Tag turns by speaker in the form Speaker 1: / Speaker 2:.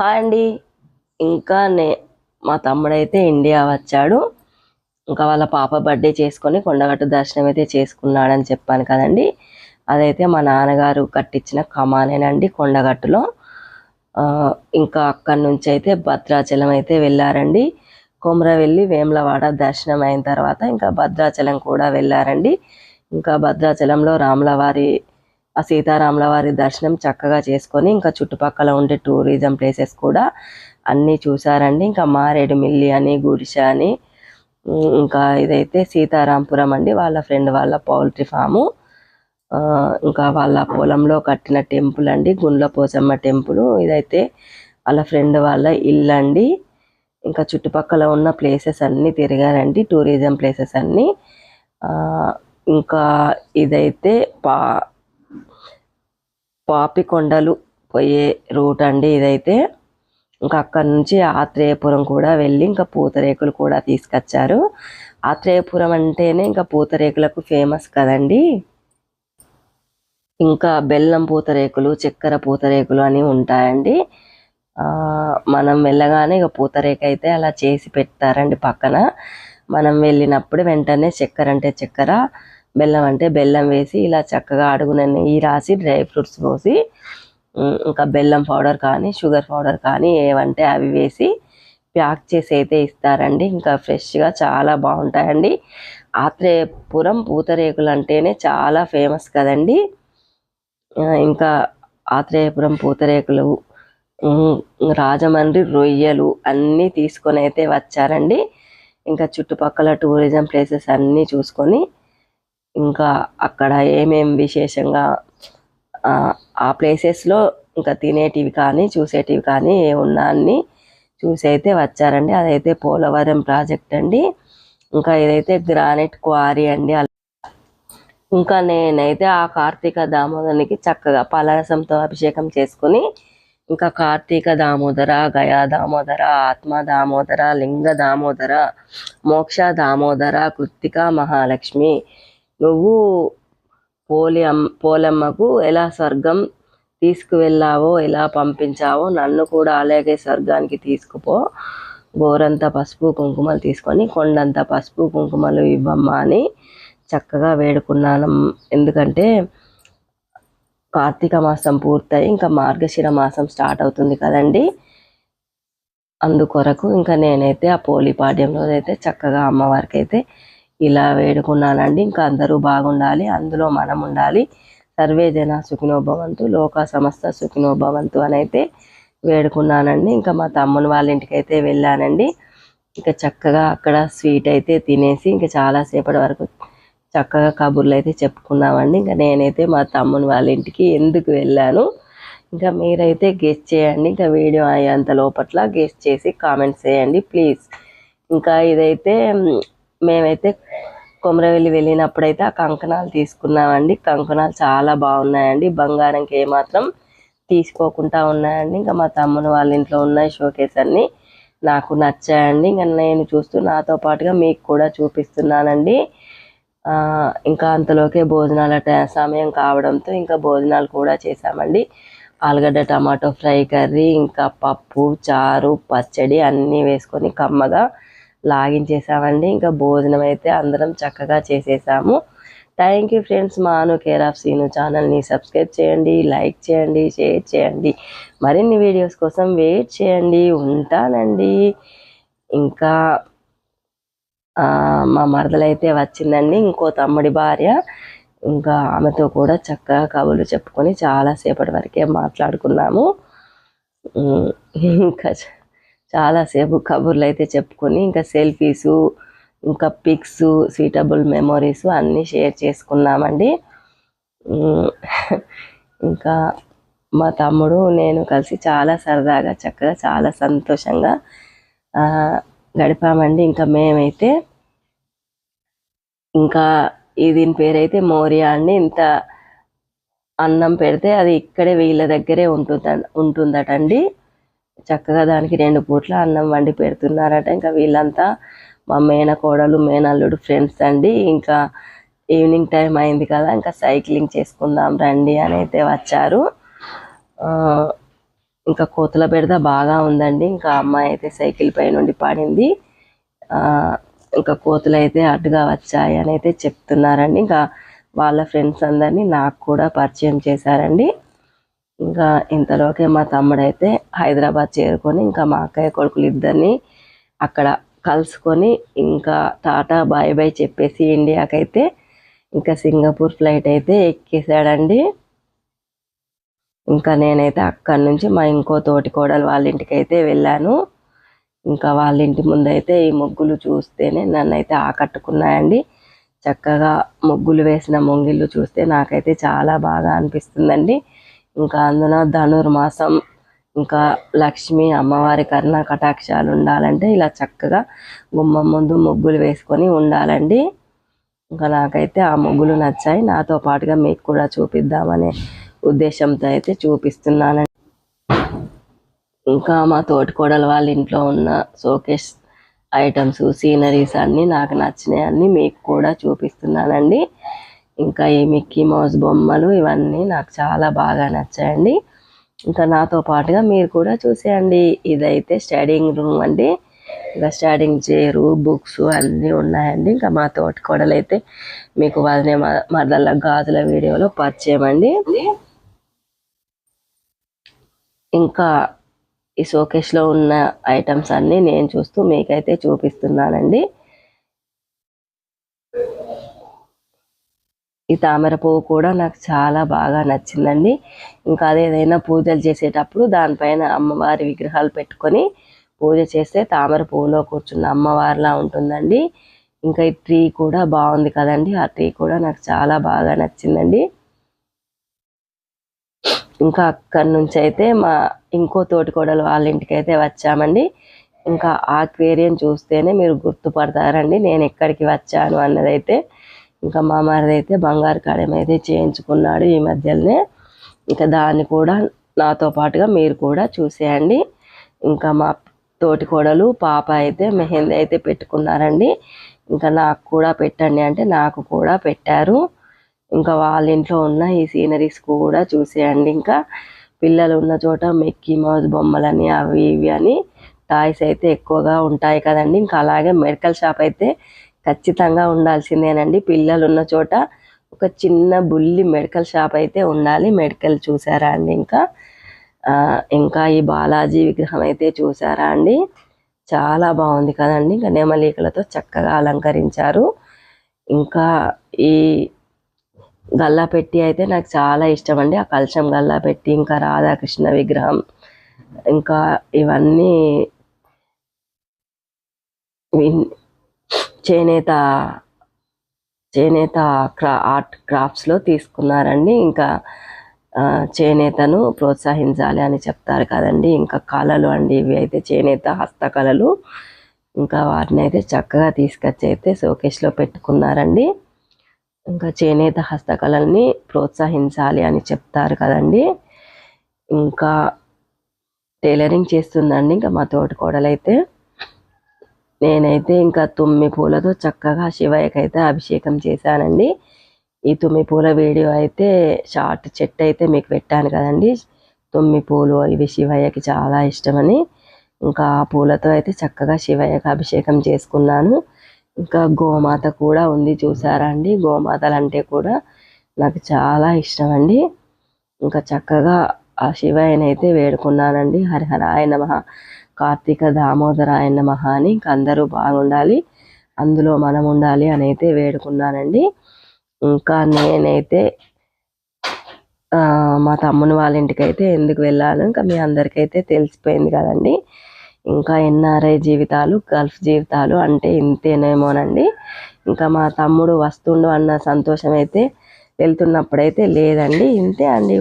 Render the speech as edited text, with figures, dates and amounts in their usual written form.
Speaker 1: Hi అండి. ఇంకా మా తమ్ముడైతే ఇండియా వచ్చాడు. ఇంకా వాళ్ళ పాప బర్త్డే చేసుకొని కొండగట్టు దర్శనం అయితే చేసుకున్నాడని చెప్పాను కదండి. అదైతే మా నాన్నగారు కట్టించిన కమానేనండి కొండగట్టులో. ఇంకా అక్కడి నుంచి అయితే భద్రాచలం అయితే వెళ్ళారండి. కొమరవెల్లి వేములవాడ దర్శనం అయిన తర్వాత ఇంకా భద్రాచలం కూడా వెళ్ళారండి. ఇంకా భద్రాచలంలో ఆ సీతారాముల వారి దర్శనం చక్కగా చేసుకొని ఇంకా చుట్టుపక్కల ఉండే టూరిజం ప్లేసెస్ కూడా అన్నీ చూసారండి. ఇంకా మారేడుమిల్లి అని, గుడిస అని, ఇంకా ఇదైతే సీతారాంపురం అండి, వాళ్ళ ఫ్రెండ్ వాళ్ళ పౌల్ట్రీ ఫాము. ఇంకా వాళ్ళ పొలంలో కట్టిన టెంపుల్ అండి, గుండ్ల పోచమ్మ టెంపుల్. ఇదైతే వాళ్ళ ఫ్రెండ్ వాళ్ళ ఇల్లు అండి. ఇంకా చుట్టుపక్కల ఉన్న ప్లేసెస్ అన్నీ తిరిగారండి, టూరిజం ప్లేసెస్ అన్నీ. ఇంకా ఇదైతే పాపికొండలు పోయే రూట్ అండి ఇదైతే. ఇంకా అక్కడి నుంచి ఆత్రేయపురం కూడా వెళ్ళి ఇంకా పూతరేకులు కూడా తీసుకొచ్చారు. ఆత్రేయపురం అంటేనే ఇంకా పూతరేకులకు ఫేమస్ కదండి. ఇంకా బెల్లం పూతరేకులు, చక్కెర పూతరేకులు అని ఉంటాయండి. మనం వెళ్ళగానే ఇక పూతరేక అయితే అలా చేసి పెడతారండి పక్కన. మనం వెళ్ళినప్పుడు వెంటనే చక్కెర అంటే చక్కెర, బెల్లం అంటే బెల్లం వేసి ఇలా చక్కగా అడుగున నెయ్యి రాసి డ్రై ఫ్రూట్స్ పోసి ఇంకా బెల్లం పౌడర్ కానీ షుగర్ పౌడర్ కానీ ఏవంటే అవి వేసి ప్యాక్ చేసి అయితే ఇస్తారండి. ఇంకా ఫ్రెష్గా చాలా బాగుంటాయండి. ఆత్రేయపురం పూతరేకులు అంటేనే చాలా ఫేమస్ కదండి. ఇంకా ఆత్రేయపురం పూతరేకులు, రాజమండ్రి రొయ్యలు అన్నీ తీసుకొని అయితే వచ్చారండి. ఇంకా చుట్టుపక్కల టూరిజం ప్లేసెస్ అన్నీ చూసుకొని ఇంకా అక్కడ ఏమేమి విశేషంగా ఆ ప్లేసెస్లో ఇంకా తినేటివి కానీ చూసేటివి కానీ ఏమున్నా అన్నీ చూసి అయితే వచ్చారండి. అదైతే పోలవరం ప్రాజెక్ట్ అండి. ఇంకా ఇదైతే గ్రానైట్ క్వారీ అండి. ఇంకా నేనైతే ఆ కార్తీక దామోదరునికి చక్కగా పలారసంతో అభిషేకం చేసుకుని ఇంకా కార్తీక దామోదర, గయా దామోదర, ఆత్మ దామోదర, లింగ దామోదర, మోక్ష దామోదర, కృత్తిక మహాలక్ష్మి, నువ్వు పోలమ్మకు ఎలా స్వర్గం తీసుకువెళ్ళావో, ఎలా పంపించావో నన్ను కూడా అలాగే స్వర్గానికి తీసుకుపో. గోరంత పసుపు కుంకుమలు తీసుకొని కొండంత పసుపు కుంకుమలు ఇవ్వమ్మా అని చక్కగా వేడుకున్నాను. ఎందుకంటే కార్తీక మాసం పూర్తయి ఇంకా మార్గశిర మాసం స్టార్ట్ అవుతుంది కదండి. అందుకొరకు ఇంకా నేనైతే ఆ పోలిపాడ్యం రోజైతే చక్కగా అమ్మవారికి అయితే ఇలా వేడుకున్నానండి. ఇంకా అందరూ బాగుండాలి, అందులో మనం ఉండాలి. సర్వే జన సుఖినోభవంతు, లోక సమస్త సుఖినోభవంతు అని అయితే వేడుకున్నానండి. ఇంకా మా తమ్ముని వాళ్ళ ఇంటికి అయితే వెళ్ళానండి. ఇంకా చక్కగా అక్కడ స్వీట్ అయితే తినేసి ఇంకా చాలాసేపటి వరకు చక్కగా కబుర్లు అయితే చెప్పుకున్నామండి. ఇంకా నేనైతే మా తమ్ముని వాళ్ళ ఇంటికి ఎందుకు వెళ్ళాను ఇంకా మీరైతే గెస్ చేయండి. ఇంకా వీడియో అయ్యేంత లోపట్ల గెస్ చేసి కామెంట్స్ చేయండి ప్లీజ్. ఇంకా ఇదైతే మేమైతే కొమరవెల్లి వెళ్ళినప్పుడైతే ఆ కంకణాలు తీసుకున్నామండి. కంకణాలు చాలా బాగున్నాయండి, బంగారంకి ఏమాత్రం తీసుకోకుండా ఉన్నాయండి. ఇంకా మా తమ్ముని వాళ్ళ ఇంట్లో ఉన్నాయి షోకేస్ అన్నీ నాకు నచ్చాయండి. ఇంకా నేను చూస్తూ నాతో పాటుగా మీకు కూడా చూపిస్తున్నానండి. ఇంకా అంతలోకే భోజనాల సమయం కావడంతో ఇంకా భోజనాలు కూడా చేసామండి. ఆలుగడ్డ టమాటో ఫ్రై కర్రీ, ఇంకా పప్పు, చారు, పచ్చడి అన్నీ వేసుకొని కమ్మగా లాగించేసామండి. ఇంకా భోజనం అయితే అందరం చక్కగా చేసేసాము. Thank you friends. మాను కేర్ ఆఫ్ సీను ఛానల్ని సబ్స్క్రైబ్ చేయండి, లైక్ చేయండి, షేర్ చేయండి. మరిన్ని వీడియోస్ కోసం వెయిట్ చేయండి. ఉంటానండి. ఇంకా మా మరదలైతే వచ్చిందండి, ఇంకో తమ్ముడి భార్య. ఇంకా ఆమెతో కూడా చక్కగా కబుర్లు చెప్పుకొని చాలాసేపటి వరకే మాట్లాడుకున్నాము. ఇంకా చాలాసేపు కబుర్లు అయితే చెప్పుకొని ఇంకా సెల్ఫీసు, ఇంకా పిక్స్, సూటబుల్ మెమొరీస్ అన్నీ షేర్ చేసుకున్నామండి. ఇంకా మా తమ్ముడు నేను కలిసి చాలా సరదాగా చక్కగా చాలా సంతోషంగా గడిపామండి. ఇంకా మేమైతే ఇంకా దీని పేరైతే మోరియా అండి. ఇంత అన్నం పెడితే అది ఇక్కడే వీళ్ళ దగ్గరే ఉంటుందటండి. చక్కగా దానికి 2 పూట్ల అన్నం వండి పెడుతున్నారట. ఇంకా వీళ్ళంతా మా మేనకోడలు, మేనల్లుడు ఫ్రెండ్స్ అండి. ఇంకా ఈవినింగ్ టైం అయింది కదా, ఇంకా సైక్లింగ్ చేసుకుందాం రండి అని అయితే వచ్చారు. ఇంకా కోతుల బెడద బాగా ఉందండి. ఇంకా అమ్మాయి అయితే సైకిల్ పై నుండి పడింది. ఇంకా కోతులు అయితే అడ్డుగా వచ్చాయి అని అయితే చెప్తున్నారండి. ఇంకా వాళ్ళ ఫ్రెండ్స్ అందరినీ నాకు కూడా పరిచయం చేశారండి. ఇంకా ఇంతలోకే మా తమ్ముడైతే హైదరాబాద్ చేరుకొని ఇంకా మా అక్కయ్య కొడుకులు ఇద్దరిని అక్కడ కలుసుకొని ఇంకా టాటా బాయ్ బాయ్ చెప్పేసి ఇండియాకైతే ఇంకా సింగపూర్ ఫ్లైట్ అయితే ఎక్కేసాడండి. ఇంకా నేనైతే అక్కడి నుంచి మా ఇంకో తోటి కోడలు వాళ్ళ ఇంటికి అయితే వెళ్ళాను. ఇంకా వాళ్ళ ఇంటి ముందైతే ఈ ముగ్గులు చూస్తేనే నన్ను అయితే ఆకట్టుకున్నాయండి. చక్కగా ముగ్గులు వేసిన ముంగిళ్ళు చూస్తే నాకైతే చాలా బాగా అనిపిస్తుందండి. ఇంకా అందులో ధనుర్మాసం ఇంకా లక్ష్మి అమ్మవారి కరుణ కటాక్షాలు ఉండాలంటే ఇలా చక్కగా గుమ్మం ముందు ముగ్గులు వేసుకొని ఉండాలండి. ఇంకా నాకైతే ఆ ముగ్గులు నచ్చాయి. నాతో పాటుగా మీకు కూడా చూపిద్దామనే ఉద్దేశంతో అయితే చూపిస్తున్నానండి. ఇంకా మా తోటికోడలు వాళ్ళ ఇంట్లో ఉన్న షోకేస్ ఐటమ్స్ సీనరీస్ అన్నీ నాకు నచ్చినాయి అన్నీ మీకు కూడా చూపిస్తున్నానండి. ఇంకా ఈ మిక్కీ మౌస్ బొమ్మలు ఇవన్నీ నాకు చాలా బాగా నచ్చాయండి. ఇంకా నాతో పాటుగా మీరు కూడా చూసేయండి. ఇదైతే స్టడీయింగ్ రూమ్ అండి. ఇంకా స్టడీయింగ్ చైరు బుక్స్ అన్నీ ఉన్నాయండి. ఇంకా మా తోటికోడలు అయితే మీకు వదిలే మరదల గాజుల వీడియోలో పరిచయం అండి. ఇంకా ఈ షోకేస్లో ఉన్న ఐటమ్స్ అన్నీ నేను చూస్తూ మీకైతే చూపిస్తున్నానండి. ఈ తామర పువ్వు కూడా నాకు చాలా బాగా నచ్చిందండి. ఇంకా అదేదైనా పూజలు చేసేటప్పుడు దానిపైన అమ్మవారి విగ్రహాలు పెట్టుకొని పూజ చేస్తే తామర పువ్వులో కూర్చున్న అమ్మవారిలా ఉంటుందండి. ఇంకా ఈ ట్రీ కూడా బాగుంది కదండి. ఆ ట్రీ కూడా నాకు చాలా బాగా నచ్చిందండి. ఇంకా అక్కడి నుంచి అయితే మా ఇంకో తోటికోడలు వాళ్ళ ఇంటికి అయితే వచ్చామండి. ఇంకా ఆక్వేరియం చూస్తేనే మీరు గుర్తుపడతారండి నేను ఎక్కడికి వచ్చాను అన్నదైతే. ఇంకా మా మరిదైతే బంగారు కడియం అయితే చేయించుకున్నాడు ఈ మధ్యలోనే. ఇంకా దాన్ని కూడా నాతో పాటుగా మీరు కూడా చూసేయండి. ఇంకా మా తోటికోడలు పాప అయితే మెహందీ అయితే పెట్టుకున్నారండి. ఇంకా నాకు కూడా పెట్టండి అంటే నాకు కూడా పెట్టారు. ఇంకా వాళ్ళ ఇంట్లో ఉన్న ఈ సీనరీస్ కూడా చూసేయండి. ఇంకా పిల్లలు ఉన్న చోట మిక్కీ మౌస్ బొమ్మలని అవి ఇవి అని టాయ్స్ అయితే ఎక్కువగా ఉంటాయి కదండి. ఇంకా అలాగే మెడికల్ షాప్ అయితే ఖచ్చితంగా ఉండాల్సిందేనండి. పిల్లలు ఉన్న చోట ఒక చిన్న బుల్లి మెడికల్ షాప్ అయితే ఉండాలి. మెడికల్ చూసారా అండి. ఇంకా ఈ బాలాజీ విగ్రహం అయితే చూసారా అండి. చాలా బాగుంది కదండి. ఇంకా నెమలికలతో చక్కగా అలంకరించారు. ఇంకా ఈ గల్లా పెట్టి అయితే నాకు చాలా ఇష్టం అండి. ఆ కలశం గల్లా పెట్టి ఇంకా రాధాకృష్ణ విగ్రహం ఇంకా ఇవన్నీ చేనేత ఆర్ట్ క్రాఫ్ట్స్లో తీసుకున్నారండి. ఇంకా చేనేతను ప్రోత్సహించాలి అని చెప్తారు కదండి. ఇంకా కళలు అండి ఇవి అయితే చేనేత హస్తకళలు. ఇంకా వాటిని అయితే చక్కగా తీసుకొచ్చి అయితే షోకేస్లో పెట్టుకున్నారండి. ఇంకా చేనేత హస్తకళల్ని ప్రోత్సహించాలి అని చెప్తారు కదండి. ఇంకా టైలరింగ్ చేస్తుందండి ఇంకా మా తోటికోడలైతే. నేనైతే ఇంకా తుమ్మి పూలతో చక్కగా శివయ్యకైతే అభిషేకం చేశానండి. ఈ తుమ్మి పూల వీడియో అయితే షార్ట్ చెట్టు అయితే మీకు పెట్టాను కదండి. తుమ్మి పూలు ఇవి శివయ్యకి చాలా ఇష్టమని ఇంకా ఆ పూలతో అయితే చక్కగా శివయ్యకి అభిషేకం చేసుకున్నాను. ఇంకా గోమాత కూడా ఉంది చూసారా అండి. గోమాతలు అంటే కూడా నాకు చాలా ఇష్టం అండి. ఇంకా చక్కగా ఆ శివయ్యనైతే వేడుకున్నానండి. హరిహరాయ నమః, కార్తీక దామోదరాయ నమః అని ఇంకా అందరూ బాగుండాలి, అందులో మనం ఉండాలి అని అయితే వేడుకున్నానండి. ఇంకా నేనైతే మా తమ్ముని వాళ్ళ ఇంటికి అయితే ఎందుకు వెళ్ళాను ఇంకా మీ అందరికైతే తెలిసిపోయింది కదండి. ఇంకా ఎన్ఆర్ఐ జీవితాలు గల్ఫ్ జీవితాలు అంటే ఇంతేనేమోనండి. ఇంకా మా తమ్ముడు వస్తుండు అన్న సంతోషం అయితే వెళ్తున్నప్పుడైతే లేదండి. ఇంతే అండి.